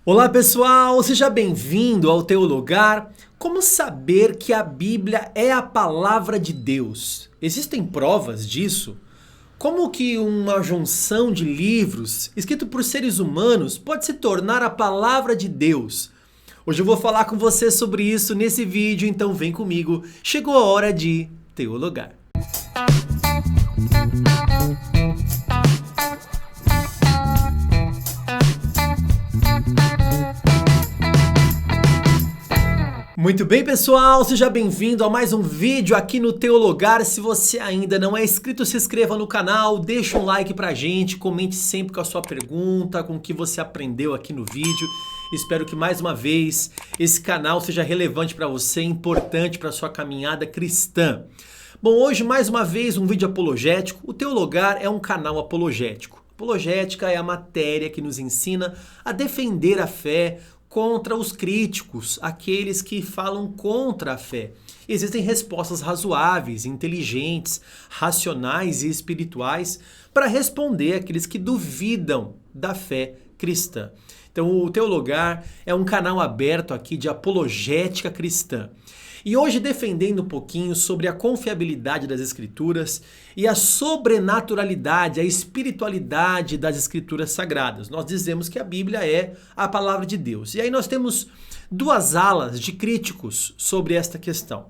Olá pessoal, seja bem-vindo ao Teologar. Como saber que a Bíblia é a palavra de Deus? Existem provas disso? Como que uma junção de livros escritos por seres humanos pode se tornar a palavra de Deus? Hoje eu vou falar com você sobre isso nesse vídeo, então vem comigo. Chegou a hora de Teologar. Muito bem, pessoal, seja bem-vindo a mais um vídeo aqui no Teologar. Se você ainda não é inscrito, se inscreva no canal, deixa um like pra gente, comente sempre com a sua pergunta, com o que você aprendeu aqui no vídeo. Espero que mais uma vez esse canal seja relevante para você, importante para sua caminhada cristã. Bom, hoje mais uma vez um vídeo apologético. O Teologar é um canal apologético. Apologética é a matéria que nos ensina a defender a fé contra os críticos, aqueles que falam contra a fé. Existem respostas razoáveis, inteligentes, racionais e espirituais para responder àqueles que duvidam da fé cristã. Então o Teologar é um canal aberto aqui de apologética cristã. E hoje defendendo um pouquinho sobre a confiabilidade das Escrituras e a sobrenaturalidade, a espiritualidade das Escrituras Sagradas. Nós dizemos que a Bíblia é a palavra de Deus. E aí nós temos duas alas de críticos sobre esta questão.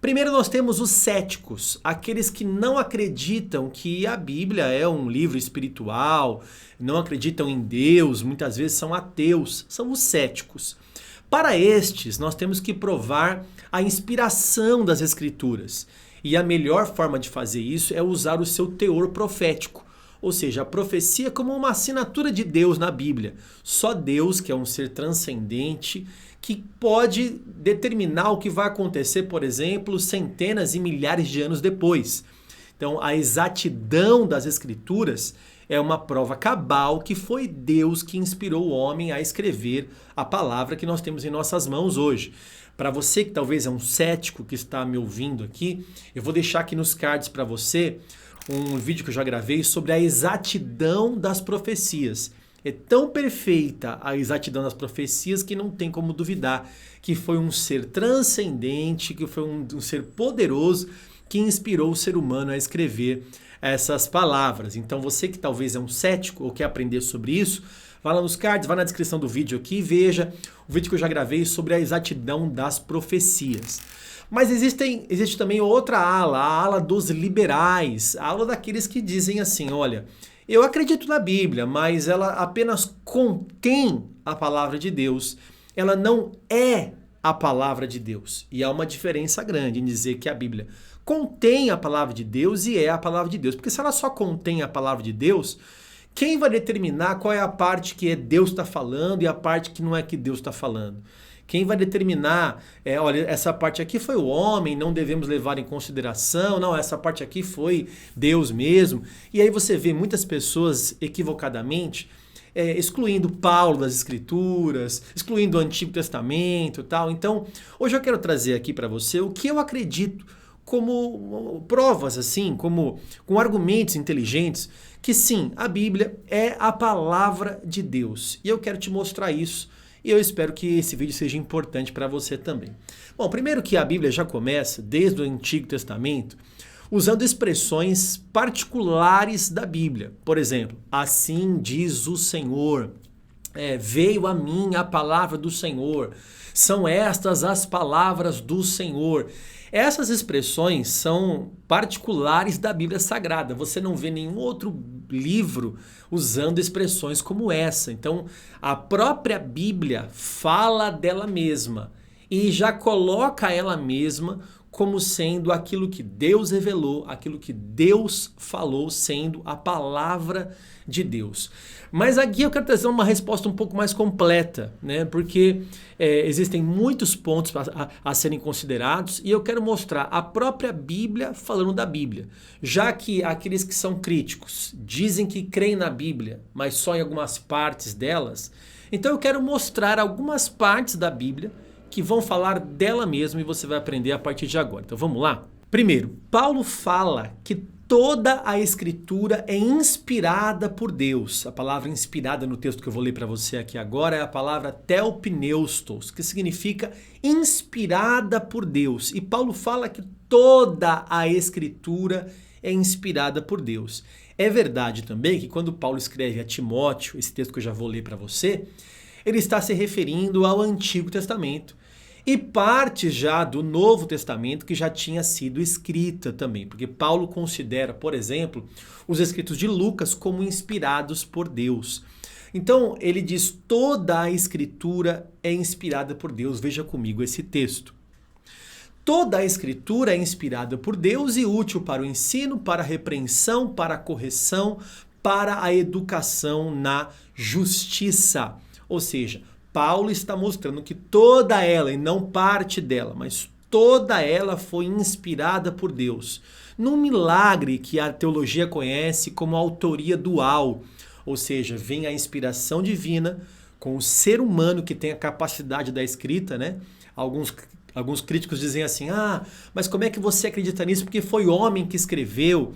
Primeiro nós temos os céticos, aqueles que não acreditam que a Bíblia é um livro espiritual, não acreditam em Deus, muitas vezes são ateus, são os céticos. Para estes, nós temos que provar a inspiração das Escrituras. E a melhor forma de fazer isso é usar o seu teor profético. Ou seja, a profecia como uma assinatura de Deus na Bíblia. Só Deus, que é um ser transcendente, que pode determinar o que vai acontecer, por exemplo, centenas e milhares de anos depois. Então, a exatidão das Escrituras é uma prova cabal que foi Deus que inspirou o homem a escrever a palavra que nós temos em nossas mãos hoje. Para você que talvez é um cético que está me ouvindo aqui, eu vou deixar aqui nos cards para você um vídeo que eu já gravei sobre a exatidão das profecias. É tão perfeita a exatidão das profecias que não tem como duvidar que foi um ser transcendente, que foi um ser poderoso que inspirou o ser humano a escrever essas palavras. Então você que talvez é um cético ou quer aprender sobre isso, vá lá nos cards, vá na descrição do vídeo aqui e veja o vídeo que eu já gravei sobre a exatidão das profecias. Mas existe também outra ala, a ala dos liberais, a ala daqueles que dizem assim, olha, eu acredito na Bíblia, mas ela apenas contém a palavra de Deus, ela não é a palavra de Deus. E há uma diferença grande em dizer que a Bíblia contém a palavra de Deus e é a palavra de Deus. Porque se ela só contém a palavra de Deus, quem vai determinar qual é a parte que é Deus está falando e a parte que não é que Deus está falando? Quem vai determinar, olha, essa parte aqui foi o homem, não devemos levar em consideração, não, essa parte aqui foi Deus mesmo. E aí você vê muitas pessoas equivocadamente excluindo Paulo das Escrituras, excluindo o Antigo Testamento e tal. Então, hoje eu quero trazer aqui para você o que eu acredito como provas, assim, com argumentos inteligentes, que sim, a Bíblia é a palavra de Deus. E eu quero te mostrar isso. E eu espero que esse vídeo seja importante para você também. Bom, primeiro que a Bíblia já começa, desde o Antigo Testamento, usando expressões particulares da Bíblia. Por exemplo, assim diz o Senhor, veio a mim a palavra do Senhor, são estas as palavras do Senhor. Essas expressões são particulares da Bíblia Sagrada. Você não vê nenhum outro livro usando expressões como essa. Então, a própria Bíblia fala dela mesma e já coloca ela mesma como sendo aquilo que Deus revelou, aquilo que Deus falou, sendo a palavra de Deus. Mas aqui eu quero trazer uma resposta um pouco mais completa, né? Porque existem muitos pontos a serem considerados e eu quero mostrar a própria Bíblia falando da Bíblia. Já que aqueles que são críticos dizem que creem na Bíblia, mas só em algumas partes delas, então eu quero mostrar algumas partes da Bíblia que vão falar dela mesma e você vai aprender a partir de agora. Então vamos lá? Primeiro, Paulo fala que toda a Escritura é inspirada por Deus. A palavra inspirada no texto que eu vou ler para você aqui agora é a palavra telpneustos, que significa inspirada por Deus. E Paulo fala que toda a Escritura é inspirada por Deus. É verdade também que quando Paulo escreve a Timóteo, esse texto que eu já vou ler para você, ele está se referindo ao Antigo Testamento. E parte já do Novo Testamento que já tinha sido escrita também, porque Paulo considera, por exemplo, os escritos de Lucas como inspirados por Deus. Então ele diz toda a Escritura é inspirada por Deus. Veja comigo esse texto. Toda a Escritura é inspirada por Deus e útil para o ensino, para a repreensão, para a correção, para a educação na justiça. Ou seja, Paulo está mostrando que toda ela, e não parte dela, mas toda ela foi inspirada por Deus. Num milagre que a teologia conhece como autoria dual. Ou seja, vem a inspiração divina com o ser humano que tem a capacidade da escrita, né? Alguns críticos dizem assim, mas como é que você acredita nisso? Porque foi homem que escreveu.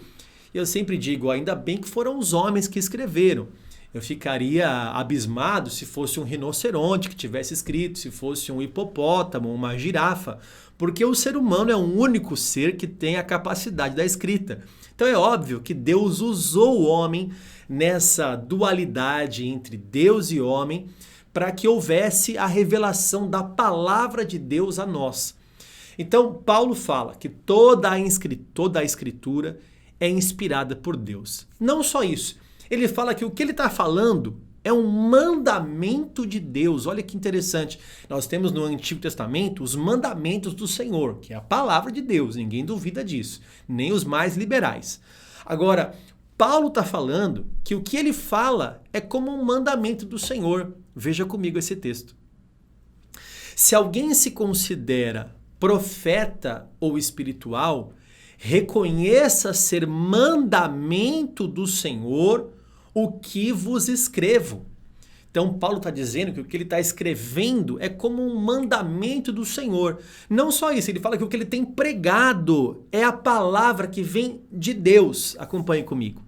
E eu sempre digo, ainda bem que foram os homens que escreveram. Eu ficaria abismado se fosse um rinoceronte que tivesse escrito, se fosse um hipopótamo, uma girafa, porque o ser humano é o único ser que tem a capacidade da escrita. Então é óbvio que Deus usou o homem nessa dualidade entre Deus e homem para que houvesse a revelação da palavra de Deus a nós. Então Paulo fala que toda a escritura é inspirada por Deus. Não só isso. Ele fala que o que ele está falando é um mandamento de Deus. Olha que interessante. Nós temos no Antigo Testamento os mandamentos do Senhor, que é a palavra de Deus. Ninguém duvida disso, nem os mais liberais. Agora, Paulo está falando que o que ele fala é como um mandamento do Senhor. Veja comigo esse texto. Se alguém se considera profeta ou espiritual, reconheça ser mandamento do Senhor o que vos escrevo. Então Paulo está dizendo que o que ele está escrevendo é como um mandamento do Senhor. Não só isso, ele fala que o que ele tem pregado é a palavra que vem de Deus. Acompanhe comigo.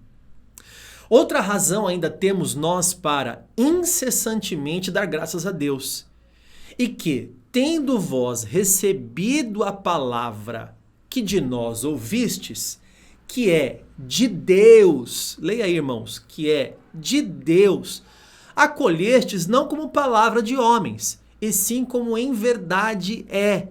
Outra razão ainda temos nós para incessantemente dar graças a Deus. E que, tendo vós recebido a palavra que de nós ouvistes, que é de Deus, leia aí, irmãos, que é de Deus, acolhestes não como palavra de homens, e sim como em verdade é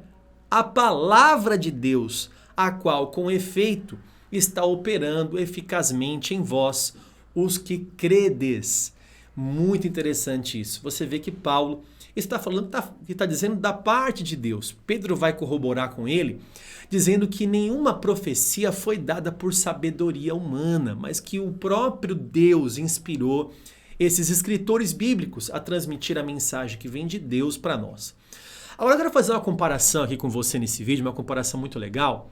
a palavra de Deus, a qual com efeito está operando eficazmente em vós, os que credes. Muito interessante isso. Você vê que Paulo está falando, está dizendo da parte de Deus. Pedro vai corroborar com ele, dizendo que nenhuma profecia foi dada por sabedoria humana, mas que o próprio Deus inspirou esses escritores bíblicos a transmitir a mensagem que vem de Deus para nós. Agora eu quero fazer uma comparação aqui com você nesse vídeo, uma comparação muito legal,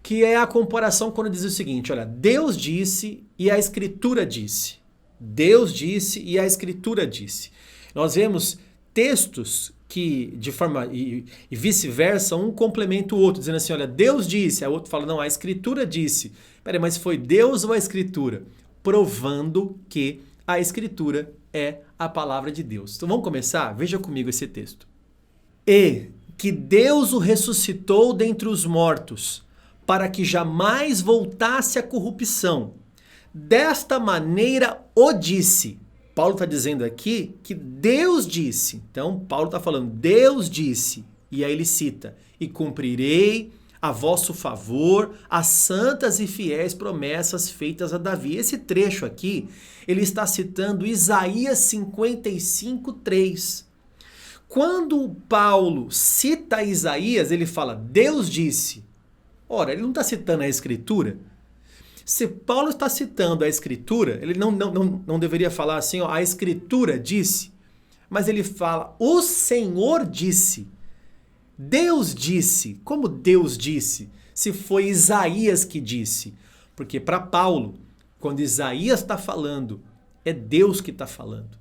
que é a comparação quando diz o seguinte, olha, Deus disse e a Escritura disse. Deus disse e a Escritura disse. Nós vemos textos que, de forma e vice-versa, um complementa o outro, dizendo assim, olha, Deus disse, aí o outro fala, não, a Escritura disse. Peraí, mas foi Deus ou a Escritura? Provando que a Escritura é a palavra de Deus. Então vamos começar? Veja comigo esse texto. E que Deus o ressuscitou dentre os mortos, para que jamais voltasse à corrupção. Desta maneira o disse. Paulo está dizendo aqui que Deus disse. Então, Paulo está falando, Deus disse. E aí ele cita, e cumprirei a vosso favor as santas e fiéis promessas feitas a Davi. Esse trecho aqui, ele está citando Isaías 55:3. Quando Paulo cita Isaías, ele fala, Deus disse. Ora, ele não está citando a Escritura? Se Paulo está citando a Escritura, ele não deveria falar assim, ó, a Escritura disse, mas ele fala, o Senhor disse, Deus disse. Como Deus disse? Se foi Isaías que disse. Porque para Paulo, quando Isaías está falando, é Deus que está falando.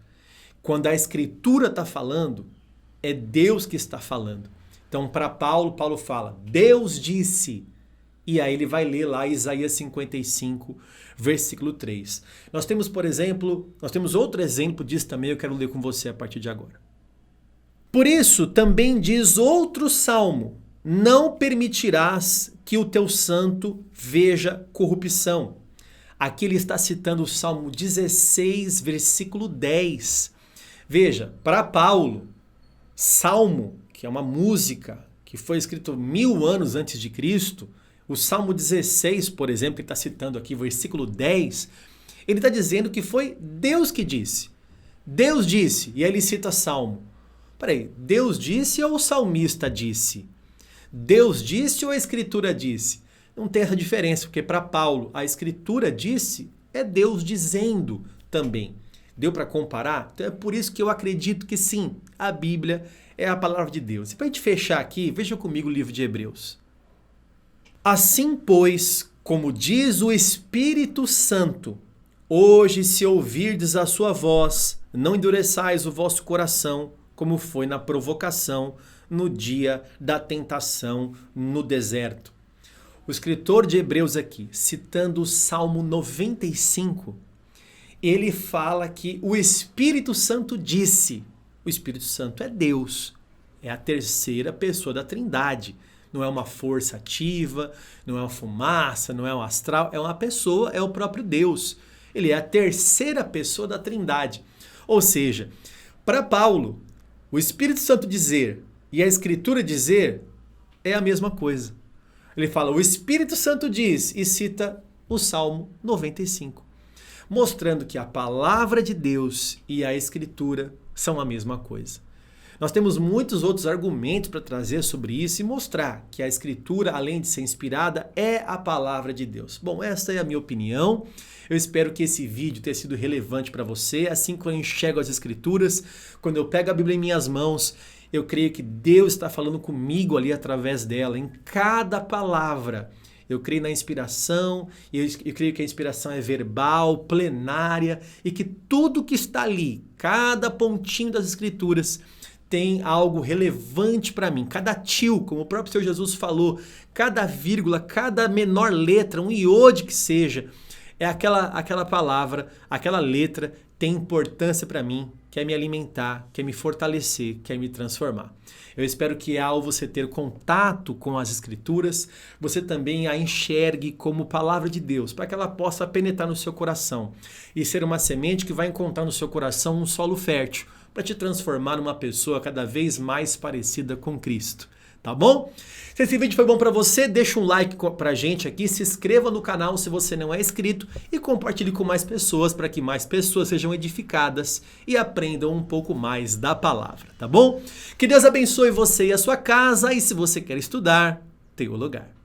Quando a Escritura está falando, é Deus que está falando. Então para Paulo, Paulo fala, Deus disse E aí ele vai ler lá Isaías 55, versículo 3. Nós temos, por exemplo, outro exemplo disso também, eu quero ler com você a partir de agora. Por isso também diz outro salmo: não permitirás que o teu santo veja corrupção. Aqui ele está citando o Salmo 16, versículo 10. Veja, para Paulo, salmo, que é uma música que foi escrito 1000 anos antes de Cristo, o Salmo 16, por exemplo, que está citando aqui, versículo 10, ele está dizendo que foi Deus que disse. Deus disse, e aí ele cita Salmo. Peraí, Deus disse ou o salmista disse? Deus disse ou a Escritura disse? Não tem essa diferença, porque para Paulo a Escritura disse, é Deus dizendo também. Deu para comparar? Então é por isso que eu acredito que sim, a Bíblia é a palavra de Deus. E para a gente fechar aqui, veja comigo o livro de Hebreus. Assim, pois, como diz o Espírito Santo, hoje se ouvirdes a sua voz, não endureçais o vosso coração, como foi na provocação, no dia da tentação no deserto. O escritor de Hebreus aqui, citando o Salmo 95, ele fala que o Espírito Santo disse. O Espírito Santo é Deus, é a terceira pessoa da Trindade. Não é uma força ativa, não é uma fumaça, não é um astral, é uma pessoa, é o próprio Deus. Ele é a terceira pessoa da Trindade. Ou seja, para Paulo, o Espírito Santo dizer e a Escritura dizer é a mesma coisa. Ele fala, o Espírito Santo diz e cita o Salmo 95, mostrando que a palavra de Deus e a Escritura são a mesma coisa. Nós temos muitos outros argumentos para trazer sobre isso e mostrar que a Escritura, além de ser inspirada, é a palavra de Deus. Bom, essa é a minha opinião. Eu espero que esse vídeo tenha sido relevante para você. Assim que eu enxergo as Escrituras, quando eu pego a Bíblia em minhas mãos, eu creio que Deus está falando comigo ali através dela, em cada palavra. Eu creio na inspiração, eu creio que a inspiração é verbal, plenária, e que tudo que está ali, cada pontinho das Escrituras, tem algo relevante para mim. Cada tio, como o próprio Senhor Jesus falou, cada vírgula, cada menor letra, um iode que seja, é aquela palavra, aquela letra tem importância para mim, quer me alimentar, quer me fortalecer, quer me transformar. Eu espero que ao você ter contato com as Escrituras, você também a enxergue como palavra de Deus, para que ela possa penetrar no seu coração e ser uma semente que vai encontrar no seu coração um solo fértil, para te transformar numa pessoa cada vez mais parecida com Cristo. Tá bom? Se esse vídeo foi bom para você, deixa um like pra gente aqui, se inscreva no canal se você não é inscrito e compartilhe com mais pessoas para que mais pessoas sejam edificadas e aprendam um pouco mais da palavra, tá bom? Que Deus abençoe você e a sua casa e se você quer estudar, tem um lugar.